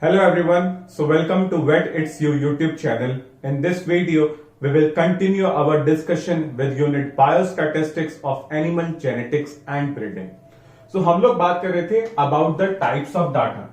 Hello everyone, so welcome to Vet It's You YouTube channel. In this video, we will continue our discussion with unit Biostatistics of Animal Genetics and Breeding. So हम लोग बात कर रहे थे about the types of data,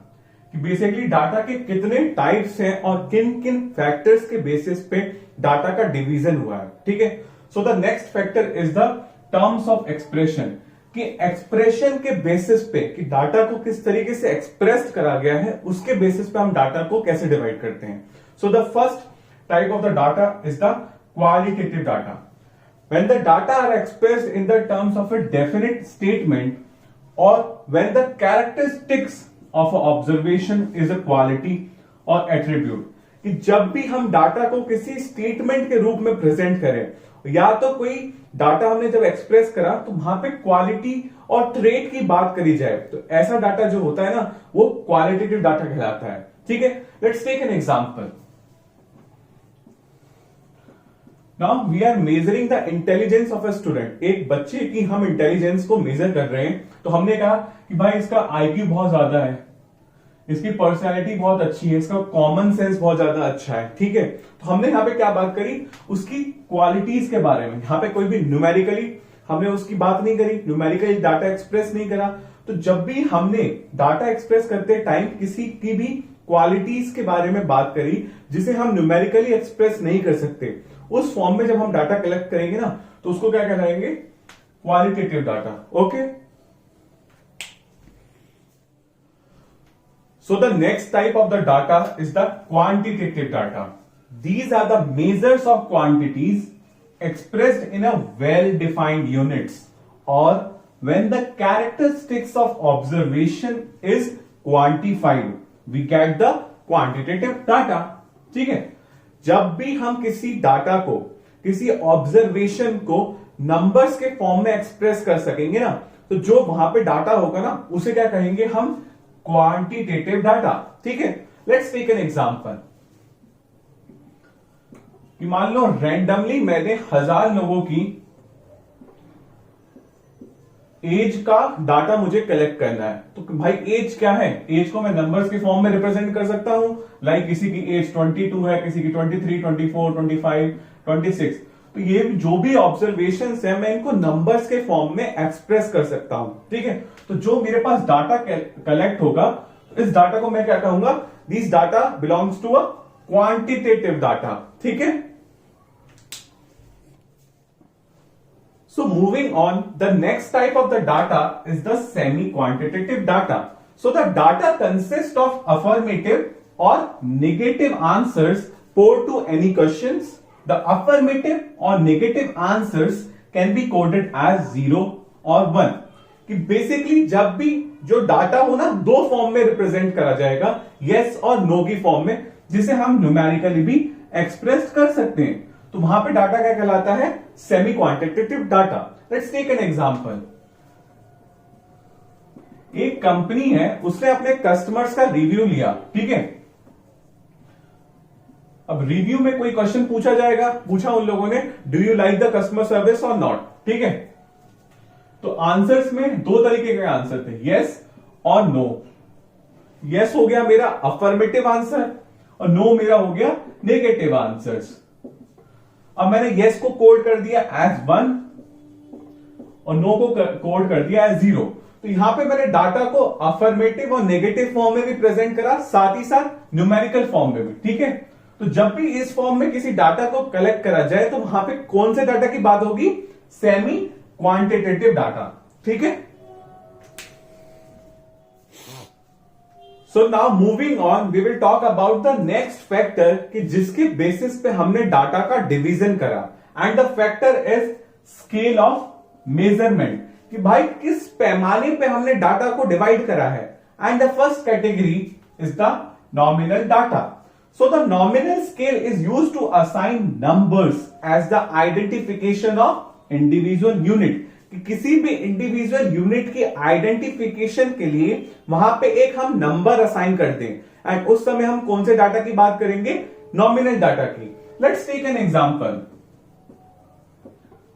कि basically data के कितने types हैं और किन किन फैक्टर्स के बेसिस पे डाटा का डिवीजन हुआ है. ठीक है. So the next factor is the terms of expression, कि एक्सप्रेशन के बेसिस पे कि डाटा को किस तरीके से एक्सप्रेस करा गया है उसके बेसिस पे हम डाटा को कैसे डिवाइड करते हैं. So the first type of the data is the qualitative data. When the data are expressed in the terms of a definite statement और when the characteristics of observation is a quality और attribute, कि जब भी हम data को किसी statement के रूप में प्रेजेंट करें या तो कोई डाटा हमने जब एक्सप्रेस करा तो वहां पे क्वालिटी और ट्रेट की बात करी जाए तो ऐसा डाटा जो होता है ना वो क्वालिटेटिव डाटा कहलाता है. ठीक है. Let's take an example. Now we are measuring the intelligence of a student. एक बच्चे की हम इंटेलिजेंस को मेजर कर रहे हैं तो हमने कहा कि भाई इसका आईक्यू बहुत ज्यादा है, इसकी पर्सनैलिटी बहुत अच्छी है, इसका कॉमन सेंस बहुत ज्यादा अच्छा है. ठीक है. तो हमने यहां पे क्या बात करी, उसकी क्वालिटीज के बारे में. यहां पे कोई भी न्यूमेरिकली हमने उसकी बात नहीं करी, न्यूमेरिकली डाटा एक्सप्रेस नहीं करा. तो जब भी हमने डाटा एक्सप्रेस करते टाइम किसी की भी क्वालिटीज के बारे में बात करी जिसे हम न्यूमेरिकली एक्सप्रेस नहीं कर सकते, उस फॉर्म में जब हम डाटा कलेक्ट करेंगे ना तो उसको क्या कहलाएंगे, qualitative data. Okay. So the next type of the data is the quantitative data. These are the measures of quantities expressed in a well-defined units or when the characteristics of observation is quantified, we get the quantitative data. ठीक है. जब भी हम किसी data को, किसी observation को numbers के फॉर्म में एक्सप्रेस कर सकेंगे ना तो जो वहां पे डाटा होगा ना उसे क्या कहेंगे हम, क्वांटिटेटिव डाटा. ठीक है. Let's take an example. मान लो रैंडमली मैंने 1000 लोगों की एज का डाटा मुझे कलेक्ट करना है. तो भाई एज क्या है, एज को मैं नंबर्स के फॉर्म में रिप्रेजेंट कर सकता हूं. लाइक किसी की एज 22 है, किसी की 23, 24, 25, 26. तो ये जो भी ऑब्जर्वेशंस है मैं इनको नंबर्स के फॉर्म में एक्सप्रेस कर सकता हूं. ठीक है. तो जो मेरे पास डाटा कलेक्ट होगा इस डाटा को मैं क्या कहूंगा, this data belongs to a quantitative data. ठीक है. So moving on, the next type of the data is the semi-quantitative data. So the data consists of affirmative or negative answers put to any questions. The affirmative or negative answers can be coded as 0 or 1. कि basically जब भी जो data हो ना दो form में represent करा जाएगा, yes और no की फॉर्म में, जिसे हम न्यूमेरिकली भी एक्सप्रेस कर सकते हैं. तो वहां पे डाटा क्या कहलाता है, semi quantitative data. Let's take an example. एक कंपनी है, उसने अपने कस्टमर्स का रिव्यू लिया. ठीक है. अब रिव्यू में कोई क्वेश्चन पूछा जाएगा, पूछा उन लोगों ने, do you like the customer service और नॉट. ठीक है. तो आंसर्स में दो तरीके के आंसर थे, यस और नो. यस हो गया मेरा अफर्मेटिव आंसर और नो मेरा हो गया नेगेटिव आंसर्स. अब मैंने यस को कोड कर दिया एज 1 और नो को कोड कर दिया एज 0. तो यहां पे मैंने डाटा को अफर्मेटिव और नेगेटिव फॉर्म में भी प्रेजेंट करा, साथ ही साथ न्यूमेरिकल फॉर्म में भी. ठीक है. तो जब भी इस फॉर्म में किसी डाटा को कलेक्ट करा जाए तो वहां पे कौन से डाटा की बात होगी, सेमी क्वांटिटेटिव डाटा. ठीक है. So now moving on, we will talk about the next factor कि जिसके बेसिस पे हमने डाटा का डिवीजन करा. And the factor is scale of measurement, कि भाई किस पैमाने पे हमने डाटा को डिवाइड करा है. And the first category is the nominal data. So the nominal scale is used to assign numbers as the identification of individual unit. कि किसी भी इंडिविजुअल यूनिट की आइडेंटिफिकेशन के लिए वहां पे एक हम नंबर असाइन कर दें. एंड उस समय हम कौन से डाटा की बात करेंगे, नॉमिनल डाटा की. Let's take an example.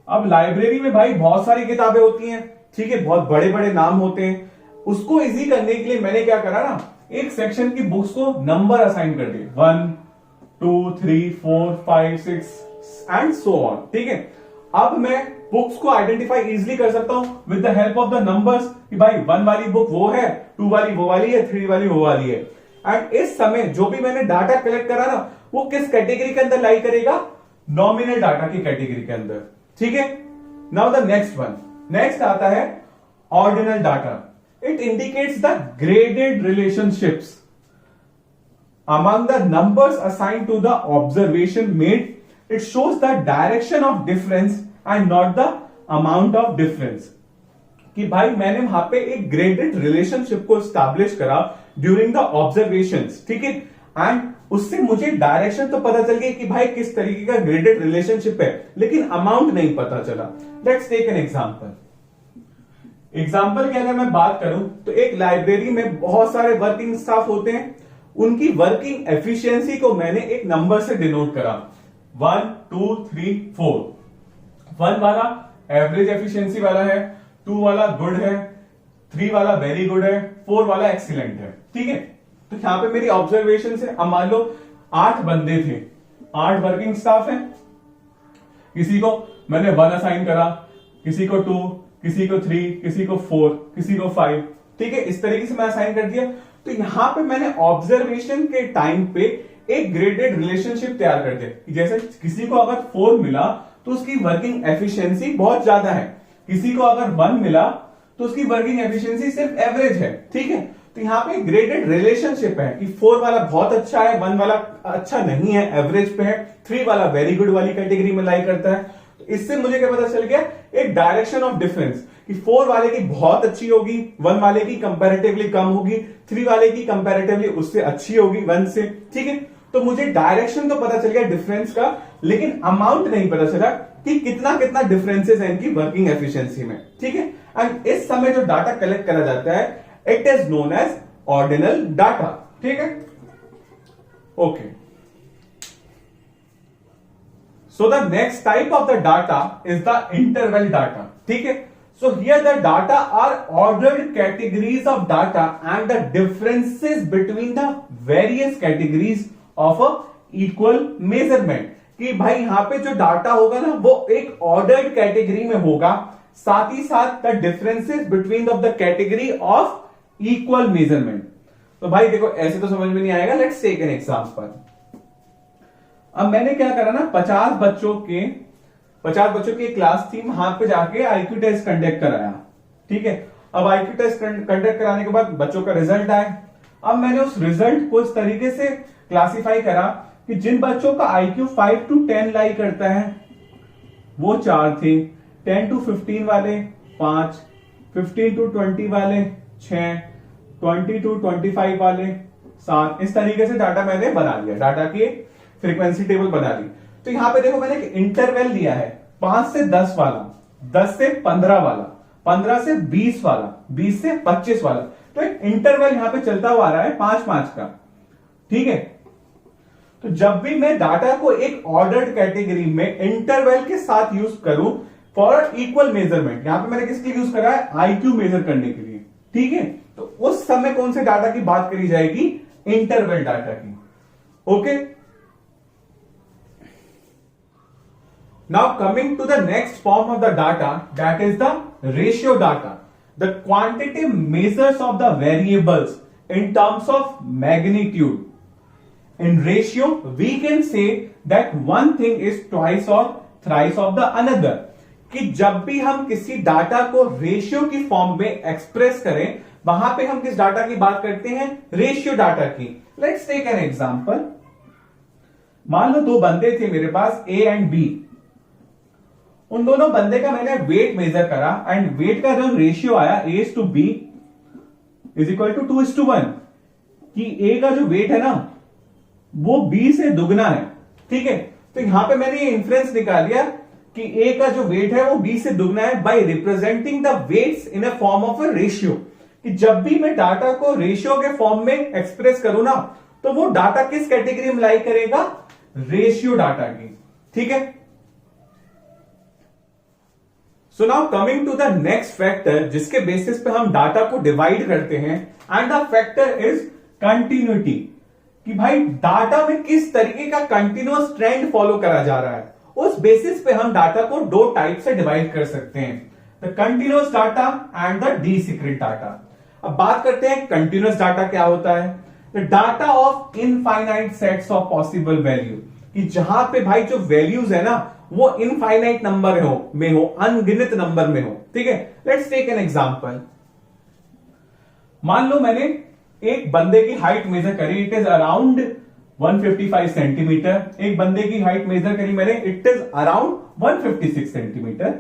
अब लाइब्रेरी में भाई बहुत सारी किताबें होती हैं. ठीक है. बहुत बड़े बड़े नाम होते हैं. उसको इजी करने के लिए मैंने क्या करा ना, एक सेक्शन की बुक्स को नंबर असाइन कर दिए 1 2 3 4 5 6 एंड सो ऑन। ठीक है, अब मैं बुक्स को आइडेंटिफाई इजीली कर सकता हूं with the help of the numbers कि भाई 1 वाली बुक वो है, 2 वाली वो वाली है, 3 वाली वो वाली है। एंड इस समय जो भी मैंने डाटा कलेक्ट करा ना, वो किस कैटेगरी के अंदर लाई करेगा? नॉमिनल डाटा की कैटेगरी के अंदर। ठीक है, now the next one, next आता है ordinal data. It indicates the graded relationships among the numbers assigned to the observation made. It shows the direction of difference and not the amount of difference. कि भाई मैंने वहां पे एक graded relationship को establish करा ड्यूरिंग द ऑब्जर्वेशंस। ठीक है, एंड उससे मुझे डायरेक्शन तो पता चल गई कि भाई किस तरीके का ग्रेडेड रिलेशनशिप है, लेकिन अमाउंट नहीं पता चला। Let's take an example. Example की अगर मैं बात करूं तो एक लाइब्रेरी में बहुत सारे वर्किंग स्टाफ होते हैं, उनकी वर्किंग एफिशिएंसी को मैंने एक नंबर से डिनोट करा 1 2 3 4। 1 वाला एवरेज एफिशिएंसी वाला है, 2 वाला गुड है, 3 वाला वेरी गुड है, 4 वाला एक्सीलेंट है। ठीक है, तो यहां पे मेरी ऑब्जर्वेशन से अब मान लो 8 बंदे थे, 8 वर्किंग स्टाफ हैं, किसी को मैंने 1 असाइन करा, किसी को 2, किसी को 3, किसी को 4, किसी को 5। ठीक है, इस तरीके से मैं असाइन कर दिया। तो यहां पे मैंने ऑब्जर्वेशन के टाइम पे एक ग्रेडेड रिलेशनशिप तैयार कर दिया। जैसे किसी को अगर 4 मिला तो उसकी वर्किंग एफिशिएंसी बहुत ज्यादा है, किसी को अगर 1 मिला तो उसकी वर्किंग एफिशिएंसी सिर्फ एवरेज है। ठीक है, तो यहां पे ग्रेडेड रिलेशनशिप है कि 4 वाला बहुत अच्छा है, 1 वाला अच्छा नहीं है, एवरेज पे है, 3 वाला वेरी गुड वाली कैटेगरी में लाई करता है। तो इससे मुझे क्या पता चल गया? एक डायरेक्शन ऑफ डिफरेंस कि 4 वाले की बहुत अच्छी होगी, 1 वाले की कंपैरेटिवली कम होगी, 3 वाले की कंपैरेटिवली उससे अच्छी होगी 1 से। ठीक है, तो मुझे डायरेक्शन तो पता चल गया डिफरेंस का, लेकिन अमाउंट नहीं पता चला कि कितना कितना डिफरेंसेस है इनकी वर्किंग एफिशिएंसी में। ठीक है, एंड इस समय जो डाटा कलेक्ट करा जाता है it is known as ordinal data. ठीक है, okay. So the next type of the data is the interval data. ठीक है, so here the data are ordered categories of data and the differences between the various categories of a equal measurement. कि भाई यहां पे जो data होगा ना वो एक ऑर्डर्ड कैटेगरी में होगा, साथ ही साथ the differences between of the category of equal measurement. तो भाई देखो ऐसे तो समझ में नहीं आएगा, लेट्स टेक एन एग्जांपल। अब मैंने क्या करा ना, 50 बच्चों की क्लास थी, वहां पे जाके आईक्यू टेस्ट कंडक्ट कराया। ठीक है, अब आईक्यू टेस्ट कंडक्ट कराने के बाद बच्चों का रिजल्ट आया। अब मैंने उस रिजल्ट को इस तरीके से क्लासिफाई करा कि जिन बच्चों का आईक्यू 5 to 10 लाई करता है वो 4 थे, 10 to 15 वाले 5, 15 to 20 वाले 6, 20 to 25 वाले 7। इस तरीके से डाटा मैंने बना लिया, डाटा की फ्रीक्वेंसी टेबल बना ली। तो यहां पे देखो मैंने एक इंटरवल दिया है 5 से 10 वाला, 10 से 15 वाला, 15 से 20 वाला, 20 से 25 वाला। तो एक इंटरवल यहां पे चलता हुआ आ रहा है 5-5 का। ठीक है, तो जब भी मैं डाटा को एक ऑर्डर्ड कैटेगरी में इंटरवल के साथ यूज करूं फॉर इक्वल मेजरमेंट, यहां पे मैंने किसके लिए यूज करा है? आईक्यू मेजर करने के लिए। ठीक है, तो उस समय कौन से डाटा की बात करी जाएगी? इंटरवल डाटा की। Okay, now coming to the next form of the data, that is the ratio data. The quantitative measures of the variables in terms of magnitude. In ratio we can say that one thing is twice or thrice of the another. कि जब भी हम किसी data को ratio की form में express करें, वहां पे हम किस डाटा की बात करते हैं? रेशियो डाटा की। Let's take an example. मान लो 2 बंदे थे मेरे पास, ए एंड बी। उन दोनों बंदे का मैंने वेट मेजर करा एंड वेट का जो रेशियो आया A/B इज इक्वल टू 2:1, कि ए का जो वेट है ना वो बी से दुगना है। ठीक है, तो यहां पे मैंने ये इंफरेंस निकाल लिया कि ए का जो वेट है वो बी से दुगना है by representing the weights in a form of a ratio. कि जब भी मैं डाटा को रेशियो के फॉर्म में एक्सप्रेस करूं ना, तो वो डाटा किस कैटेगरी में लाई करेगा? रेशियो डाटा की। ठीक है, so now coming to the next factor जिसके बेसिस पे हम डाटा को डिवाइड करते हैं, and the factor is continuity, कि भाई डाटा में किस तरीके का कंटिन्यूअस ट्रेंड फॉलो करा जा रहा है, उस बेसिस पे हम डाटा को दो टाइप से डिवाइड कर सकते हैं, the continuous data and the discrete data. अब बात करते हैं कंटिन्यूअस डाटा क्या होता है। The data of infinite sets of possible value, कि जहां पे भाई जो वैल्यूज है ना वो इनफाइनाइट नंबर में हो, अनगिनत नंबर में हो। ठीक है, लेट्स टेक एन एग्जांपल। मान लो मैंने एक बंदे की हाइट मेजर करी, इट इज अराउंड 155 सेंटीमीटर। एक बंदे की हाइट मेजर करी मैंने, इट इज अराउंड 156 सेंटीमीटर।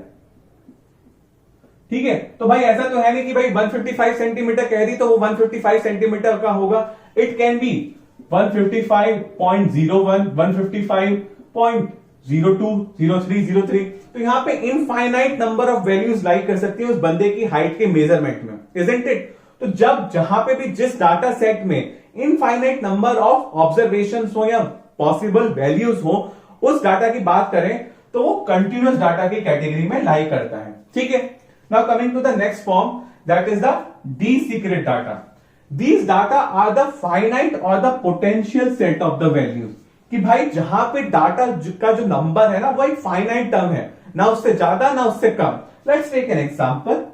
ठीक है, तो भाई ऐसा तो है नहीं कि भाई 155 सेंटीमीटर कह रही तो वो 155 सेंटीमीटर का होगा। It can be 155.01, 155.02, 03, 03। तो यहां पे इनफाइनाइट नंबर ऑफ वैल्यूज लाई कर सकती है उस बंदे की हाइट के मेजरमेंट में, इजंट इट। तो जब जहां पे भी जिस डाटा सेट में इनफाइनाइट नंबर ऑफ ऑब्जर्वेशन हो या पॉसिबल वैल्यूज हो, उस डाटा की बात करें तो वो कंटिन्यूअस डाटा की कैटेगरी में लाई करता है। ठीक है, now coming to the next form, that is the discrete data. These data are the finite or the potential set of the values, कि भाई जहां पे डाटा का जो नंबर है ना वो एक फाइनाइट टर्म है, ना उससे ज्यादा ना उससे कम। Let's take an example.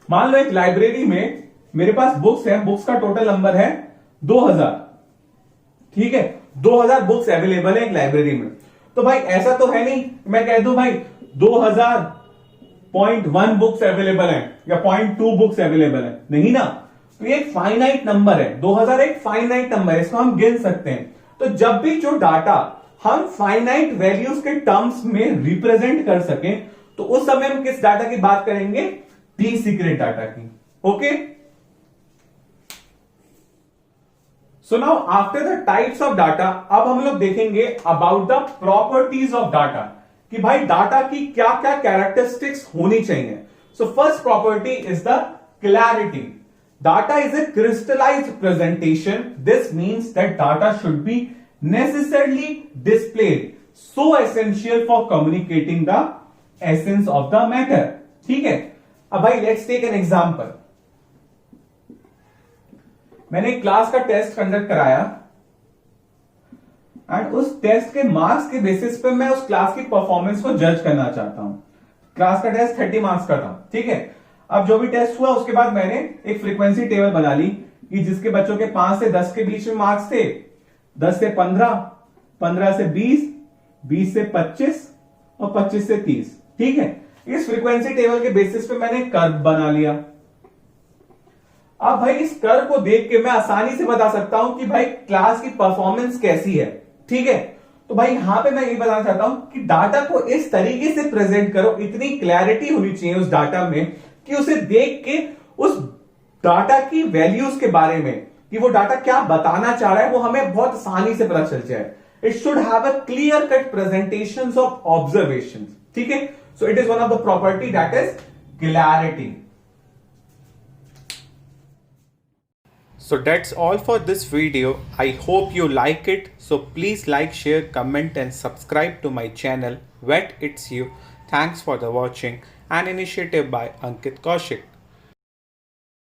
मान लो एक लाइब्रेरी में मेरे पास बुक्स है, बुक्स का टोटल नंबर है 2000। ठीक है, 2000 बुक्स अवेलेबल है एक लाइब्रेरी में। तो भाई ऐसा तो है नहीं मैं कह दूं भाई 2000.1 बुक्स अवेलेबल है या 0.2 बुक्स अवेलेबल है, नहीं ना। तो ये एक फाइनाइट नंबर है, 2000 एक फाइनाइट नंबर है, इसको हम गिन सकते हैं। तो जब भी जो डाटा हम फाइनाइट वैल्यूज के टर्म्स में रिप्रेजेंट कर सकें तो उस समय हम किस डाटा की बात करेंगे, डी सीक्रेट डाटा की। Okay, so now after the types of data, अब हम लोग देखेंगे about the properties of data, कि भाई डाटा की क्या क्या कैरेक्टरिस्टिक्स होनी चाहिए। So first property is the clarity. Data is a crystallized presentation. This means that data should be necessarily displayed, so essential for communicating the essence of the matter. ठीक है, अब भाई let's take an example. मैंने class का test conduct कराया and उस test के marks के बेसिस पे मैं उस क्लास की परफॉर्मेंस को जज करना चाहता हूं। क्लास का टेस्ट 30 मार्क्स का था। ठीक है, अब जो भी टेस्ट हुआ उसके बाद मैंने एक फ्रीक्वेंसी टेबल बना ली कि जिसके बच्चों के 5 से 10 के बीच में मार्क्स थे, 10 से 15, 15 से 20, 20 से 25 और 25 से 30। ठीक है, इस फ्रीक्वेंसी टेबल के बेसिस पे मैंने कर्व बना लिया। अब भाई इस कर्व को देख के मैं आसानी से बता सकता हूं कि भाई क्लास की परफॉर्मेंस कैसी है। ठीक है, तो भाई यहां पे मैं ये बताना चाहता हूं कि डाटा को इस तरीके से प्रेजेंट करो, इतनी क्लैरिटी होनी चाहिए उस डाटा में कि उसे देख के उस डाटा की वैल्यूज के बारे में, कि वो डाटा क्या बताना चाह रहा है, वो हमें बहुत आसानी से पता चल जाए। It should have a clear cut presentation of observation. ठीक है, so it is one of the property that is clarity. So that's all for this video. I hope you like it. So please like, share, comment and subscribe to my channel Vet It's You. Thanks for the watching. An initiative by Ankit Kaushik.